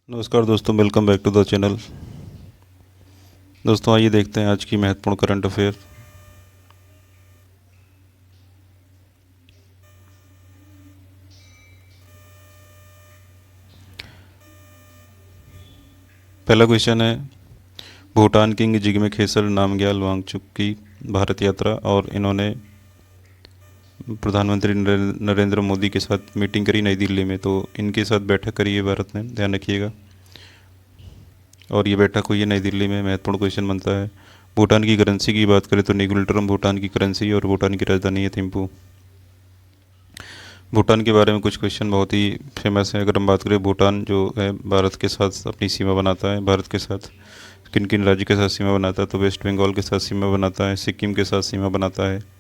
नमस्कार दोस्तों, welcome back to the channel. दोस्तों आइए देखते हैं आज की महत्वपूर्ण करंट अफेयर। पहला क्वेश्चन है, भूटान किंग जिग्मे खेसर नामग्याल वांगचुक की भारत यात्रा, और इन्होंने प्रधानमंत्री नरेंद्र मोदी के साथ मीटिंग करी नई दिल्ली में, तो इनके साथ बैठक करी है भारत ने, ध्यान रखिएगा। और ये बैठक हुई है नई दिल्ली में। महत्वपूर्ण क्वेश्चन बनता है। भूटान की करेंसी की बात करें तो निगुल्ट्रम भूटान की करेंसी और भूटान की राजधानी है थिम्पू। भूटान के बारे में कुछ क्वेश्चन बहुत ही फेमस है। अगर हम बात करें, भूटान जो है भारत के साथ अपनी सीमा बनाता है। भारत के साथ किन किन राज्य के साथ सीमा बनाता है, तो वेस्ट बंगाल के साथ सीमा बनाता है, सिक्किम के साथ सीमा बनाता है,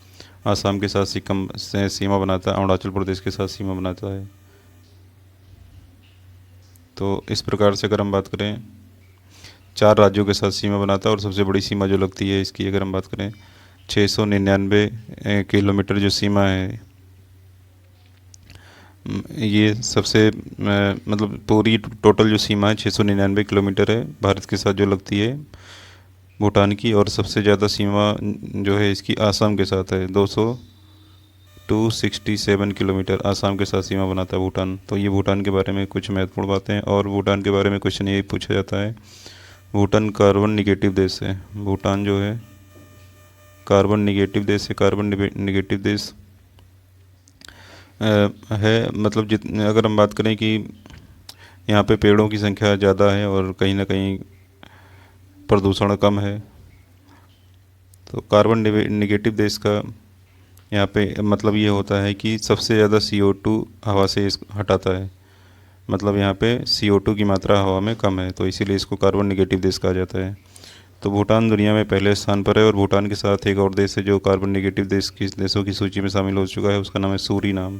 आसाम के साथ सिक्किम से सीमा बनाता है, अरुणाचल प्रदेश के साथ सीमा बनाता है। तो इस प्रकार से अगर हम बात करें, 4 राज्यों के साथ सीमा बनाता है। और सबसे बड़ी सीमा जो लगती है इसकी, अगर हम बात करें, 699 किलोमीटर जो सीमा है, ये सबसे मतलब पूरी टोटल जो सीमा है 699 किलोमीटर है भारत के साथ जो लगती है भूटान की। और सबसे ज़्यादा सीमा जो है इसकी आसाम के साथ है, 267 किलोमीटर आसाम के साथ सीमा बनाता है भूटान। तो ये भूटान के बारे में कुछ महत्वपूर्ण बातें हैं। और भूटान के बारे में क्वेश्चन ये पूछा जाता है, भूटान कार्बन निगेटिव देश है। भूटान जो है कार्बन निगेटिव देश है। कार्बन निगेटिव देश है, मतलब अगर हम बात करें कि यहाँ पे पेड़ों की संख्या ज़्यादा है और कहीं ना कहीं प्रदूषण कम है। तो कार्बन निगेटिव देश का यहाँ पे मतलब ये होता है कि सबसे ज़्यादा CO2 हवा से हटाता है। मतलब यहाँ पे CO2 की मात्रा हवा में कम है, तो इसीलिए इसको कार्बन निगेटिव देश कहा जाता है। तो भूटान दुनिया में पहले स्थान पर है। और भूटान के साथ एक और देश है जो कार्बन निगेटिव देशों की सूची में शामिल हो चुका है, उसका नाम है सूरीनाम।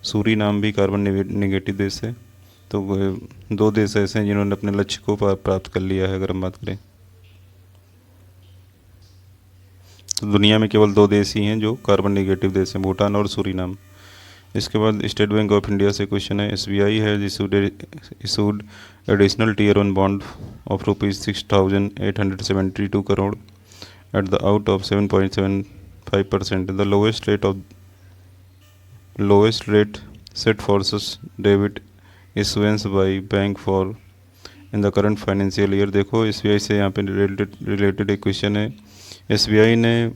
सूरीनाम भी कार्बन निगेटिव देश है। तो 2 देश ऐसे हैं जिन्होंने अपने लक्ष्य को प्राप्त कर लिया है। अगर हम बात करें तो दुनिया में केवल 2 देश ही हैं जो कार्बन निगेटिव देश हैं, भूटान और सूरीनाम। इसके बाद स्टेट बैंक ऑफ इंडिया से क्वेश्चन है, SBI है issued additional Tier 1 bond of ₹6,872 crore at the out of 7.75%, the lowest rate set for such debit issuance by bank for in the current financial year. देखो SBI से यहाँ पे related एक question है। SBI ने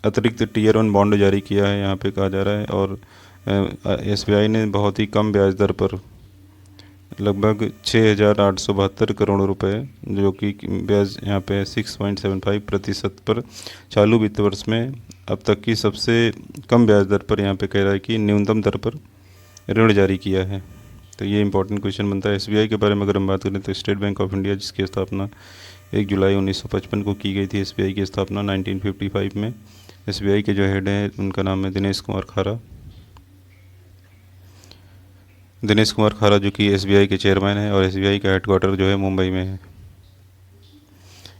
अतिरिक्त Tier 1 बॉन्ड जारी किया है, यहाँ पे कहा जा रहा है। और SBI ने बहुत ही कम ब्याज दर पर लगभग 6,872 करोड़ रुपए, जो कि ब्याज यहाँ पे 6.75% पर चालू वित्त वर्ष में अब तक की सबसे कम ब्याज दर पर यहाँ पे कह रहा है कि न्यूनतम दर पर ऋण जारी किया है। तो ये इंपॉर्टेंट क्वेश्चन बनता है। SBI के बारे में अगर हम बात करें तो स्टेट बैंक ऑफ इंडिया, जिसकी स्थापना 1 जुलाई 1955 को की गई थी। SBI की स्थापना 1955 में। SBI के जो हेड हैं उनका नाम है दिनेश कुमार खारा। दिनेश कुमार खारा जो कि SBI के चेयरमैन है। और SBI का हेडक्वार्टर जो है मुंबई में है।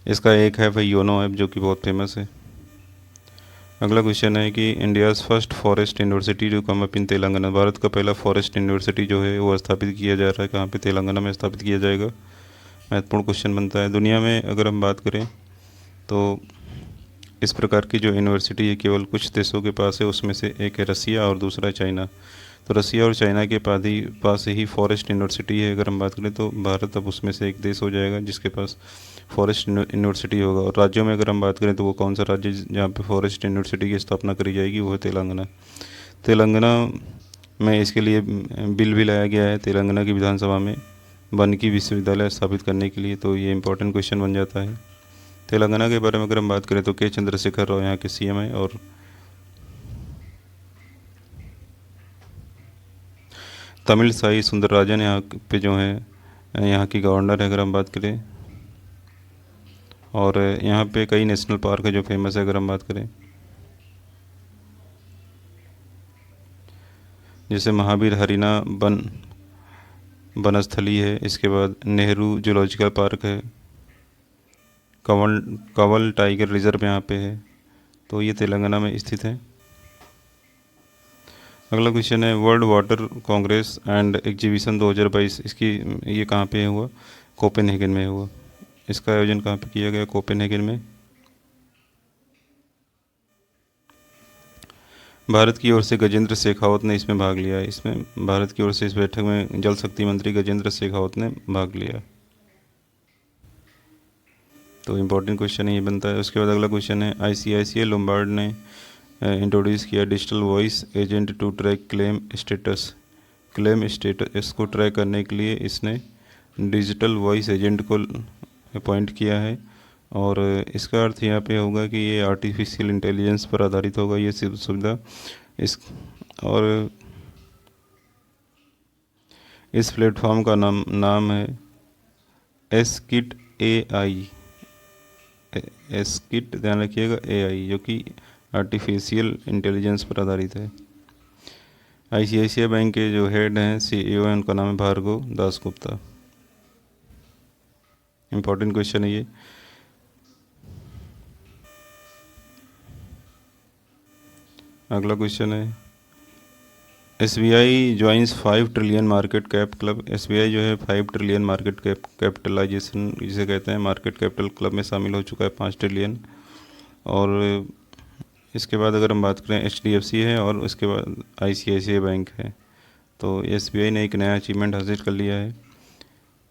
इसका एक है भाई योनो ऐप, जो कि बहुत फेमस है। अगला क्वेश्चन है कि इंडियाज़ फर्स्ट फॉरेस्ट यूनिवर्सिटी जो come up in Telangana, Bharat का पहला फॉरेस्ट यूनिवर्सिटी जो है वो स्थापित किया जा रहा है कहाँ पे, तेलंगाना में स्थापित किया जाएगा। महत्वपूर्ण क्वेश्चन बनता है। दुनिया में अगर हम बात करें तो इस प्रकार की जो यूनिवर्सिटी है केवल कुछ देशों के पास है, उसमें से एक है रसिया और दूसरा है चाइना। तो रसिया और चाइना के पास ही फॉरेस्ट यूनिवर्सिटी है। अगर हम बात करें तो भारत अब उसमें से एक देश हो जाएगा जिसके पास फॉरेस्ट यूनिवर्सिटी होगा। और राज्यों में अगर हम बात करें तो वो कौन सा राज्य जहाँ पे फॉरेस्ट यूनिवर्सिटी की स्थापना करी जाएगी, वो है तेलंगाना। तेलंगाना में इसके लिए बिल भी लाया गया है तेलंगाना की विधानसभा में, वन की विश्वविद्यालय स्थापित करने के लिए। तो ये इंपॉर्टेंट क्वेश्चन बन जाता है। तेलंगाना के बारे में अगर हम बात करें तो के चंद्रशेखर राव यहाँ के CM है। और तमिल साई सुंदरराजन यहाँ पे जो है यहाँ की गवर्नर है, अगर हम बात करें। और यहाँ पे कई नेशनल पार्क है जो फेमस है, अगर हम बात करें, जैसे महावीर हरिना वनस्थली है। इसके बाद नेहरू जूलॉजिकल पार्क है। कंवल टाइगर रिजर्व यहाँ पे है। तो ये तेलंगाना में स्थित है। अगला क्वेश्चन है world water Congress and exhibition 2022, इसकी ये कहाँ पे हुआ? कोपेनहेगन में हुआ। इसका आयोजन कहाँ पे किया गया? कोपेनहेगन में। भारत की ओर से गजेंद्र शेखावत ने इसमें भाग लिया। इसमें भारत की ओर से इस बैठक में जल शक्ति मंत्री गजेंद्र शेखावत ने भाग लिया। तो इम्पोर्टेंट क्वेश्चन ये बनता है। उसके बाद अगला क्वेश्चन है आईसीआईसीआई लोम्बार्ड ने इंट्रोड्यूस किया digital voice agent to track claim status. Claim status को ट्रैक करने के लिए इसने डिजिटल वॉइस एजेंट को अपॉइंट किया है। और इसका अर्थ यहाँ पे होगा कि ये आर्टिफिशियल इंटेलिजेंस पर आधारित होगा ये सुविधा। इस और इस प्लेटफॉर्म का नाम है एस्किट AI। एस्किट ध्यान रखिएगा AI, जो कि आर्टिफिशियल इंटेलिजेंस पर आधारित है। आईसीआईसीआई बैंक के जो हेड हैं CEO हैं उनका नाम है भार्गव दासगुप्ता। इम्पोर्टेंट क्वेश्चन है ये। अगला क्वेश्चन है SBI joins 5 trillion market cap club. SBI जो है 5 ट्रिलियन मार्केट कैपिटलाइजेशन जिसे कहते हैं मार्केट कैपिटल क्लब में शामिल हो चुका है, 5 ट्रिलियन। और इसके बाद अगर हम बात करें HDFC है और उसके बाद ICICI बैंक है। तो SBI ने एक नया अचीवमेंट हासिल कर लिया है।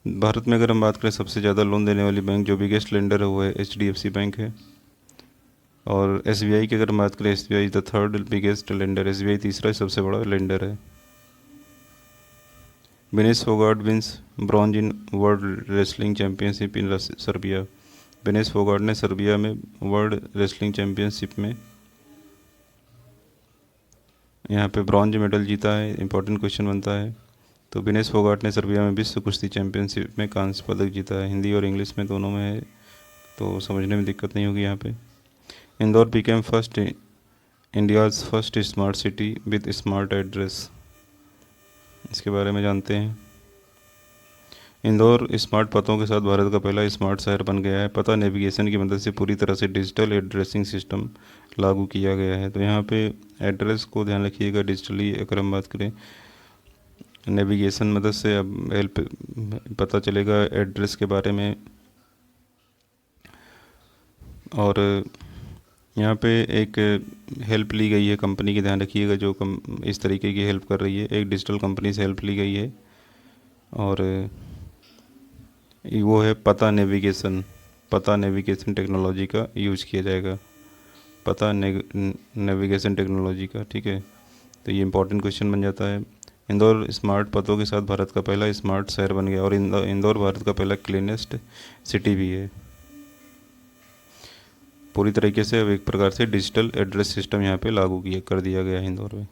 भारत में अगर हम बात करें सबसे ज़्यादा लोन देने वाली बैंक जो बिगेस्ट लेंडर है वो है HDFC बैंक है। और SBI की अगर हम बात करें SBI the third biggest lender, SBI तीसरा सबसे बड़ा लेंडर है। Vinesh Phogat wins bronze in world wrestling championship in Serbia. Vinesh Phogat ने सर्बिया में वर्ल्ड रेसलिंग चैंपियनशिप में यहाँ पे ब्रॉन्ज मेडल जीता है। इंपॉर्टेंट क्वेश्चन बनता है। तो विनेश फोगाट ने सर्बिया में विश्व कुश्ती चैंपियनशिप में कांस्य पदक जीता है। हिंदी और इंग्लिश में दोनों में है, तो समझने में दिक्कत नहीं होगी यहाँ पे। Indore became first India's first smart city with smart address. इसके बारे में जानते हैं। इंदौर स्मार्ट पतों के साथ भारत का पहला स्मार्ट शहर बन गया है। पता नेविगेशन की मदद से पूरी तरह से डिजिटल एड्रेसिंग सिस्टम लागू किया गया है। तो यहाँ पे एड्रेस को ध्यान रखिएगा डिजिटली। अगर हम बात करें नेविगेशन मदद से अब हेल्प पता चलेगा एड्रेस के बारे में। और यहाँ पे एक हेल्प ली गई है कंपनी की, ध्यान रखिएगा, जो इस तरीके की हेल्प कर रही है। एक डिजिटल कंपनी से हेल्प ली गई है और वो है पता नेविगेशन। पता नेविगेशन टेक्नोलॉजी का यूज किया जाएगा, पता नेविगेशन टेक्नोलॉजी का, ठीक है। तो ये इंपॉर्टेंट क्वेश्चन बन जाता है। इंदौर स्मार्ट पतों के साथ भारत का पहला स्मार्ट शहर बन गया और इंदौर भारत का पहला क्लीनेस्ट सिटी भी है। पूरी तरीके से अब एक प्रकार से डिजिटल एड्रेस सिस्टम यहाँ पे लागू कर दिया गया है इंदौर में।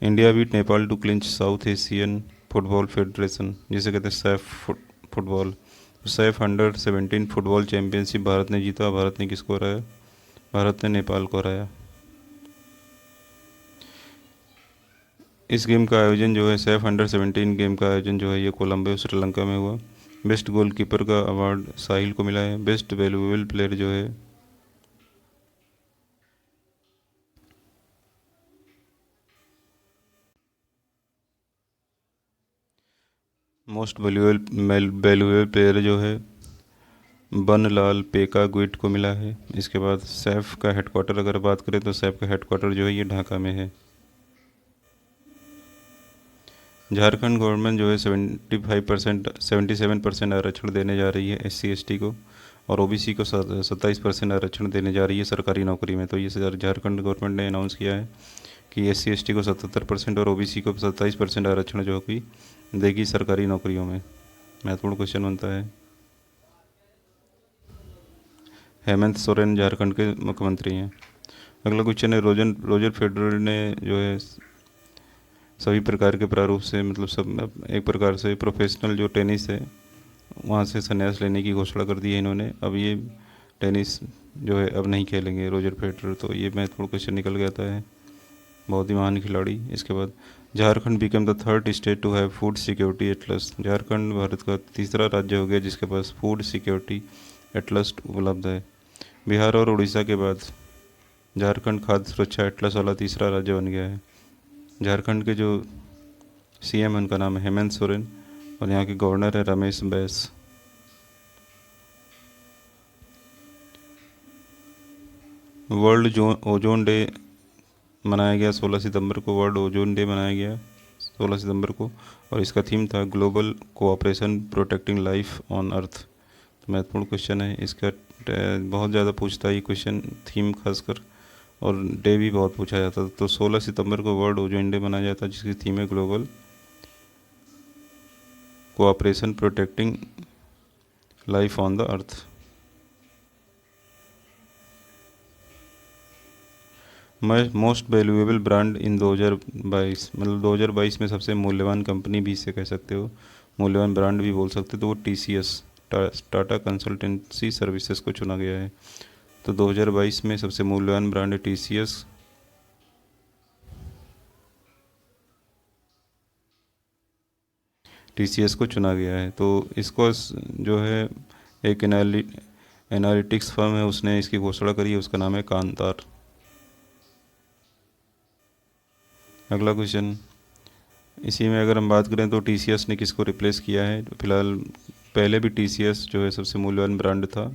India beat Nepal to clinch South Asian football federation, जिसे कहते हैं सैफ फुटबॉल। सैफ अंडर-17 फुटबॉल चैंपियनशिप भारत ने जीता। भारत ने किसको हराया? भारत ने नेपाल को हराया। इस गेम का आयोजन जो है सैफ अंडर-17 गेम का आयोजन जो है ये कोलंबो श्रीलंका में हुआ। बेस्ट गोलकीपर का अवार्ड साहिल को मिला है। बेस्ट वैल्यूएबल प्लेयर जो है मोस्ट वैल्यूएबल प्लेयर जो है बनलाल पेका गुइट को मिला है। इसके बाद सैफ का हेडक्वार्टर अगर बात करें तो सैफ का हेडक्वार्टर जो है ये ढाका में है। झारखंड गवर्नमेंट जो है 77% आरक्षण देने जा रही है SC/ST को, और OBC को 27% आरक्षण देने जा रही है सरकारी नौकरी में। तो ये झारखंड गवर्नमेंट ने अनाउंस किया है कि SC/ST को 77% और OBC को 27% आरक्षण जो कि देगी सरकारी नौकरियों में। महत्वपूर्ण क्वेश्चन बनता है। हेमंत सोरेन झारखंड के मुख्यमंत्री हैं। अगला क्वेश्चन है रोजर फेडरर ने जो है सभी प्रकार के प्रारूप से, मतलब सब एक प्रकार से प्रोफेशनल जो टेनिस है वहाँ से संन्यास लेने की घोषणा कर दी है इन्होंने। अब ये टेनिस जो है अब नहीं खेलेंगे रोजर फेडरर। तो ये महत्वपूर्ण क्वेश्चन निकल गया है, बहुत ही महान खिलाड़ी। इसके बाद Jharkhand become the third state to have food security atlas. Jharkhand Bharat का तीसरा राज्य हो गया जिसके पास फूड सिक्योरिटी एटलस उपलब्ध है। बिहार और उड़ीसा के बाद झारखंड खाद्य सुरक्षा एटलस वाला तीसरा राज्य बन गया है। झारखंड के जो सीएम हैं उनका नाम है हेमंत सोरेन और यहाँ के गवर्नर है रमेश बैस। वर्ल्ड जो ओजोन डे मनाया गया 16 सितंबर को, वर्ल्ड ओजोन डे मनाया गया 16 सितंबर को, और इसका थीम था global cooperation protecting life on earth. तो महत्वपूर्ण क्वेश्चन है इसका, बहुत ज़्यादा पूछता है ये क्वेश्चन, थीम खासकर, और डे भी बहुत पूछा जाता था। तो 16 सितंबर को वर्ल्ड ओजोन डे मनाया जाता है जिसकी थीम है global cooperation protecting life on the earth. Most valuable brand इन 2022, मतलब 2022 में सबसे मूल्यवान कंपनी भी इसे कह सकते हो, मूल्यवान ब्रांड भी बोल सकते हो, तो वो टीसीएस टाटा कंसल्टेंसी सर्विसेज को चुना गया है। तो 2022 में सबसे मूल्यवान ब्रांड है टीसीएस। टीसीएस को चुना गया है। तो इसको जो है एक एनालिटिक्स फर्म है उसने इसकी घोषणा करी है, उसका नाम है कांतार। अगला क्वेश्चन, इसी में अगर हम बात करें तो टीसीएस ने किसको रिप्लेस किया है। फिलहाल पहले भी टीसीएस जो है सबसे मूल्यवान ब्रांड था,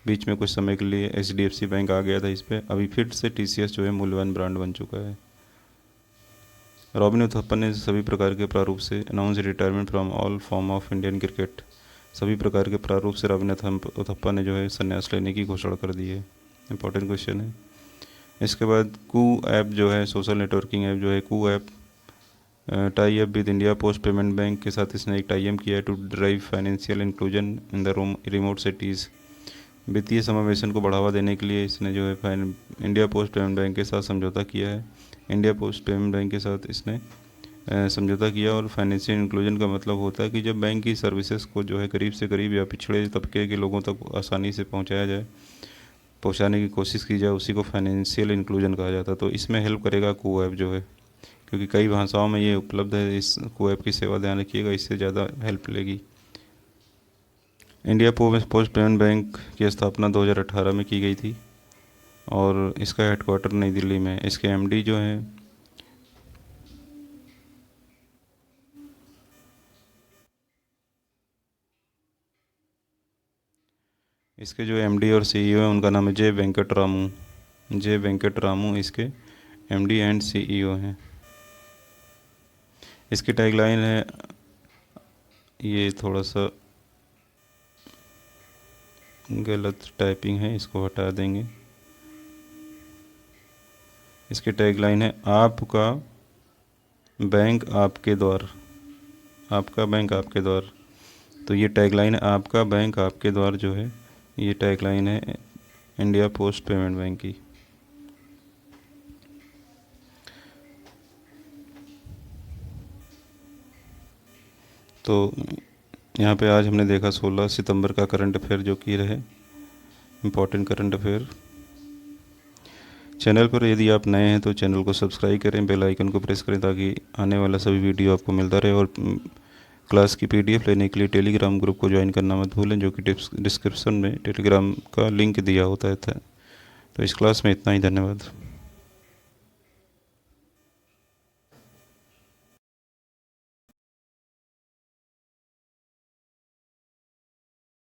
बीच में कुछ समय के लिए एचडीएफसी बैंक आ गया था इस पर, अभी फिर से टीसीएस जो है मूल्यवान ब्रांड बन चुका है। रॉबिन उथप्पा ने सभी प्रकार के प्रारूप से announce retirement from all form of Indian cricket, सभी प्रकार के प्रारूप से रॉबिन उथप्पा ने जो है संन्यास लेने की घोषणा कर दी है। इंपॉर्टेंट क्वेश्चन है। इसके बाद कू ऐप जो है सोशल नेटवर्किंग ऐप जो है Koo app tie up with India post payment bank के साथ इसने एक टाई अप किया है to drive financial inclusion in the remote cities. वित्तीय समावेशन को बढ़ावा देने के लिए इसने जो है इंडिया पोस्ट पेमेंट बैंक के साथ समझौता किया है। इंडिया पोस्ट पेमेंट बैंक के साथ इसने समझौता किया, और फाइनेंशियल इंक्लूजन का मतलब होता है कि जब बैंक की सर्विसेज को जो है करीब से करीब या पिछड़े तबके के लोगों तक आसानी से पहुंचाने की कोशिश की जाए, उसी को फाइनेंशियल इंक्लूजन कहा जाता है। तो इसमें हेल्प करेगा कू ऐप जो है, क्योंकि कई भाषाओं में ये उपलब्ध है। इस कू ऐप की सेवा ध्यान रखिएगा, इससे ज़्यादा हेल्प मिलेगी। इंडिया पोस्ट पेमेंट बैंक की स्थापना 2018 में की गई थी और इसका हेडक्वार्टर नई दिल्ली में। इसके एमडी जो हैं इसके जो एमडी और सीईओ हैं उनका नाम है जे वेंकट रामू इसके एमडी एंड सीईओ हैं। इसकी टैगलाइन है, ये थोड़ा सा गलत टाइपिंग है, इसको हटा देंगे। इसकी टैगलाइन है आपका बैंक आपके द्वार, आपका बैंक आपके द्वार। तो ये टैगलाइन है आपका बैंक आपके द्वार जो है, ये टैगलाइन है इंडिया पोस्ट पेमेंट बैंक की। तो यहाँ पे आज हमने देखा 16 सितंबर का करंट अफेयर जो कि रहे इम्पोर्टेंट करंट अफेयर। चैनल पर यदि आप नए हैं तो चैनल को सब्सक्राइब करें, बेल आइकन को प्रेस करें ताकि आने वाला सभी वीडियो आपको मिलता रहे। और क्लास की पीडीएफ लेने के लिए टेलीग्राम ग्रुप को ज्वाइन करना मत भूलें, जो कि डिस्क्रिप्शन में टेलीग्राम का लिंक दिया होता है। तो इस क्लास में इतना ही, धन्यवाद।